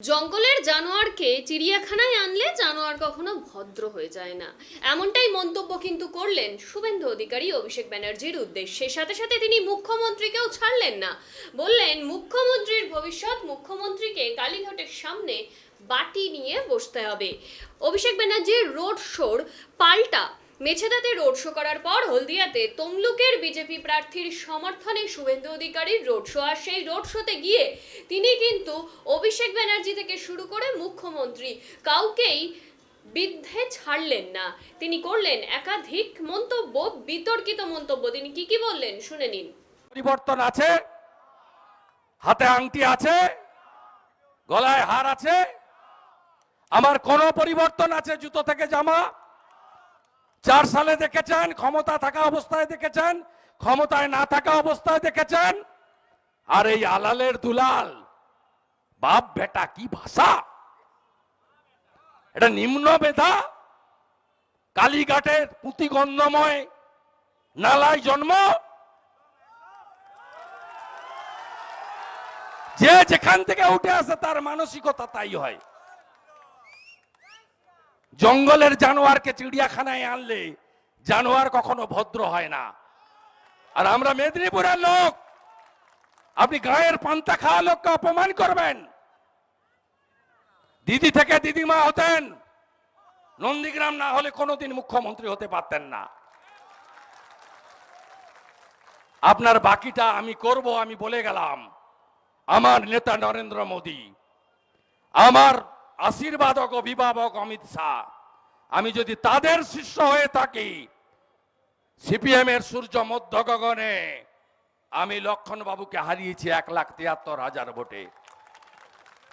জঙ্গলের জানোয়ারকে চিড়িয়াখানায় আনলে জানোয়ার কখনো ভদ্র হয়ে যায় না, এমনটাই মন্তব্য কিন্তু করলেন শুভেন্দু অধিকারী অভিষেক ব্যানার্জির উদ্দেশ্যে। সাথে সাথে তিনি মুখ্যমন্ত্রীকেও ছাড়লেন না, বললেন মুখ্যমন্ত্রীর ভবিষ্যৎ, মুখ্যমন্ত্রীকে কালীঘাটের সামনে বাটি নিয়ে বসতে হবে। অভিষেক ব্যানার্জির রোড শোর পাল্টা মেছেদাতে রোড শো করার পর হলদিয়াতে তমলুকের বিজেপি প্রার্থীর সমর্থনে শুভেন্দু অধিকারীর রোড শো। আর সেই রোড শোতে গিয়ে তিনি কিন্তু অভিষেক ব্যানার্জি থেকে শুরু করে মুখ্যমন্ত্রী কাউকেই বিদ্ধে ছাড়লেন না। তিনি করলেন একাধিক মন্তব্য, বিতর্কিত মন্তব্য। তিনি কি বললেন শুনে নিন। পরিবর্তন আছে, হাতে আংটি আছে, গলায় হার আছে, আমার কোন পরিবর্তন আছে? জুতো থেকে জামা 4 সালে দেখেছেন, ক্ষমতা থাকা অবস্থায় দেখেছেন, ক্ষমতায় না থাকা অবস্থায় দেখেছেন। আর এই আলালের দুলাল বাপ বেটা কি ভাষা! এটা নিম্ন বেধা, কালীঘাটের পুঁতিগন্ধময় নালায় জন্ম। যে যেখান থেকে উঠে আসে তার মানসিকতা তাই হয়। জঙ্গলের জানোয়ারকে চিড়িয়াখানায় আনলে জানোয়ার কখনো ভদ্র হয় না। আর আমরা মেদিনীপুরের লোক, আপনি গায়ের পান্তা খাওয়া লোককে অপমান করবেন? দিদি থেকে দিদিমা হতেন, নন্দীগ্রাম না হলে কোনোদিন মুখ্যমন্ত্রী হতে পারতেন না। আপনার বাকিটা আমি করব, আমি বলে গেলাম। আমার নেতা নরেন্দ্র মোদী, আমার আশীর্বাদক অভিভাবক অমিত শাহ, আমি যদি তাদের শিষ্য হয়ে থাকি, সিপিএম এর সূর্য মধ্য গগনে আমি লক্ষণ বাবুকে হারিয়েছি 1,73,000 ভোটে।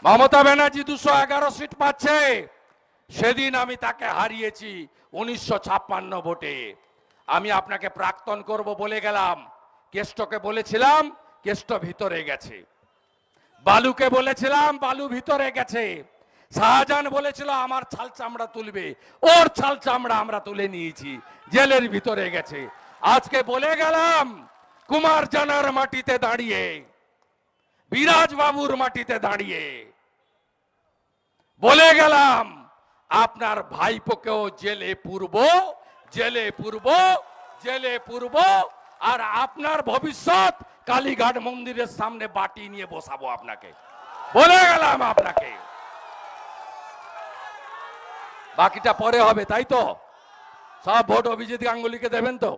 মমতা ব্যানার্জি 211 সিট পাচ্ছে, সেদিন আমি তাকে হারিয়েছি 1956 ভোটে। আমি আপনাকে প্রাক্তন করব বলে গেলাম। কেষ্টকে বলেছিলাম, কেষ্ট ভিতরে গেছে। বালুকে বলেছিলাম, বালু ভিতরে গেছে। শাহজাহান বলেছিল আমার ছাল চামড়া তুলবে, ওর ছাল চামড়া আমরা তুলে নিয়েছি, জেলের ভিতরে গেছে। আজকে বলে গেলাম, কুমার জানার মাটিতে দাঁড়িয়ে, বিরাজ বাবুর মাটিতে দাঁড়িয়ে বলে গেলাম, আপনার ভাইপোকেও জেলে পুরব, জেলে পুরব, জেলে পুরব। আর আপনার ভবিষ্যৎ কালীঘাট মন্দিরের সামনে বাটি নিয়ে বসাবো আপনাকে, বলে গেলাম আপনাকে। বাকিটা পরে হবে, তাই তো? সব ভোট অভিজিৎ গাঙ্গুলিকে দেবেন তো?